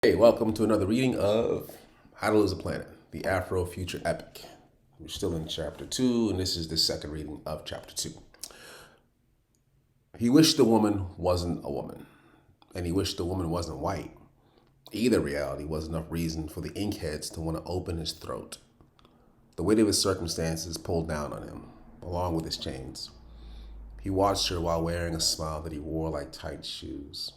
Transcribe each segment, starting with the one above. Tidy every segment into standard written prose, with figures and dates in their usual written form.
Hey, welcome to another reading of How to Lose a Planet, the Afro-Future Epic. We're still in Chapter 2, and this is the second reading of Chapter 2. He wished the woman wasn't a woman, and he wished the woman wasn't white. Either reality was enough reason for the inkheads to want to open his throat. The weight of his circumstances pulled down on him, along with his chains. He watched her while wearing a smile that he wore like tight shoes.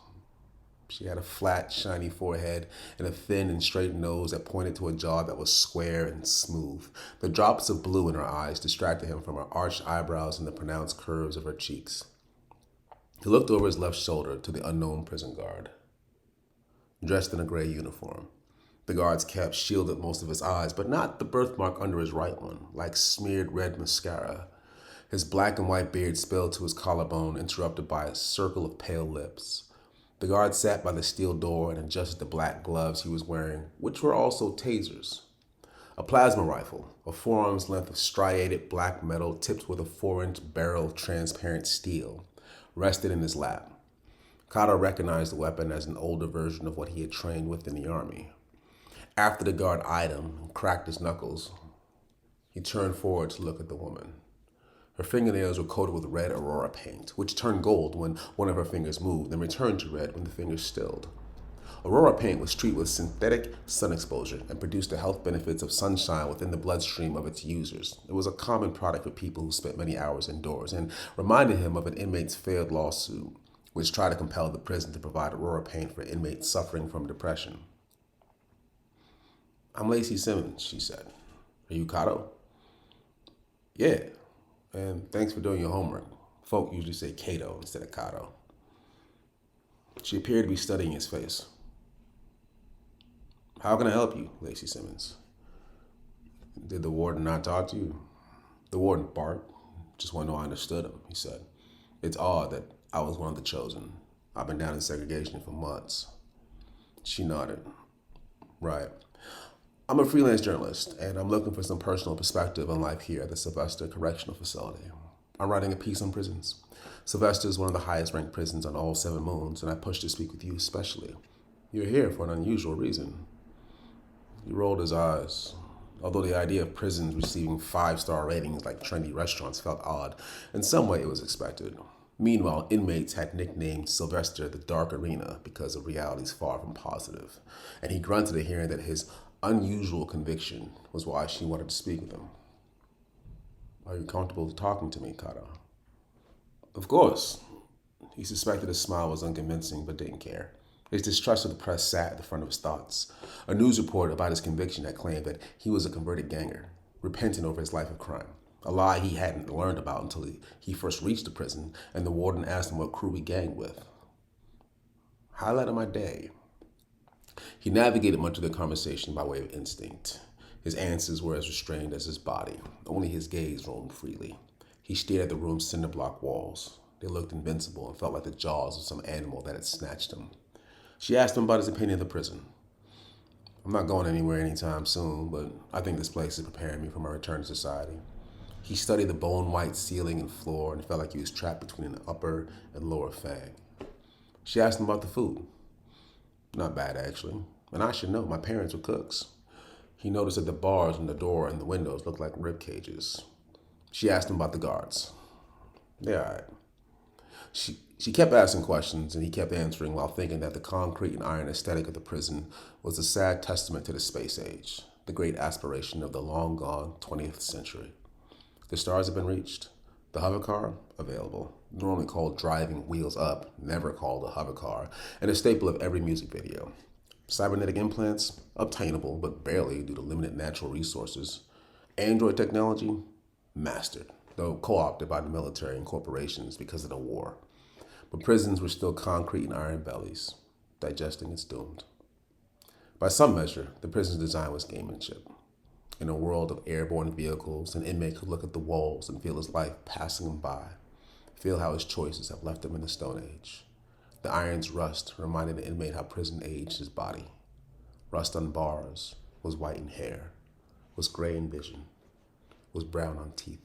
She had a flat, shiny forehead and a thin and straight nose that pointed to a jaw that was square and smooth. The drops of blue in her eyes distracted him from her arched eyebrows and the pronounced curves of her cheeks. He looked over his left shoulder to the unknown prison guard, dressed in a gray uniform. The guard's cap shielded most of his eyes, but not the birthmark under his right one, like smeared red mascara. His black and white beard spilled to his collarbone, interrupted by a circle of pale lips. The guard sat by the steel door and adjusted the black gloves he was wearing, which were also tasers. A plasma rifle, a forearm's length of striated black metal tipped with a 4-inch barrel of transparent steel, rested in his lap. Kato recognized the weapon as an older version of what he had trained with in the army. After the guard eyed him and cracked his knuckles, he turned forward to look at the woman. Her fingernails were coated with red aurora paint, which turned gold when one of her fingers moved and returned to red when the fingers stilled. Aurora paint was treated with synthetic sun exposure and produced the health benefits of sunshine within the bloodstream of its users. It was a common product for people who spent many hours indoors and reminded him of an inmate's failed lawsuit, which tried to compel the prison to provide aurora paint for inmates suffering from depression. "I'm Lacey Simmons," she said. "Are you Kato?" "Yeah. And thanks for doing your homework." Folk usually say Kato instead of Kato. She appeared to be studying his face. "How can I help you, Lacey Simmons?" "Did the warden not talk to you?" The warden barked. "Just want to know I understood him," he said. "It's odd that I was one of the chosen. I've been down in segregation for months." She nodded. "Right. I'm a freelance journalist, and I'm looking for some personal perspective on life here at the Sylvester Correctional Facility. I'm writing a piece on prisons. Sylvester is one of the highest ranked prisons on all 7 moons, and I pushed to speak with you especially. You're here for an unusual reason." He rolled his eyes. Although the idea of prisons receiving 5-star ratings like trendy restaurants felt odd, in some way it was expected. Meanwhile, inmates had nicknamed Sylvester the Dark Arena because of realities far from positive, and he grunted at hearing that his unusual conviction was why she wanted to speak with him. "Are you comfortable talking to me, Kato?" "Of course." He suspected his smile was unconvincing, but didn't care. His distrust of the press sat at the front of his thoughts. A news report about his conviction had claimed that he was a converted ganger, repentant over his life of crime, a lie he hadn't learned about until he first reached the prison and the warden asked him what crew he ganged with. "Highlight of my day." He navigated much of the conversation by way of instinct. His answers were as restrained as his body. Only his gaze roamed freely. He stared at the room's cinder block walls. They looked invincible and felt like the jaws of some animal that had snatched him. She asked him about his opinion of the prison. "I'm not going anywhere anytime soon, but I think this place is preparing me for my return to society." He studied the bone-white ceiling and floor and felt like he was trapped between an upper and lower fang. She asked him about the food. "Not bad, actually. And I should know, my parents were cooks." He noticed that the bars on the door and the windows looked like rib cages. She asked him about the guards. "They're all right." She kept asking questions, and he kept answering while thinking that the concrete and iron aesthetic of the prison was a sad testament to the space age, the great aspiration of the long-gone 20th century. The stars have been reached. The hover car, available. Normally called driving wheels up, never called a hover car, and a staple of every music video. Cybernetic implants, obtainable, but barely due to limited natural resources. Android technology, mastered, though co-opted by the military and corporations because of the war. But prisons were still concrete and iron bellies, digesting its doomed. By some measure, the prison's design was gamemanship. In a world of airborne vehicles, an inmate could look at the walls and feel his life passing him by, feel how his choices have left him in the Stone Age. The iron's rust reminded the inmate how prison aged his body. Rust on bars was white in hair, was gray in vision, was brown on teeth.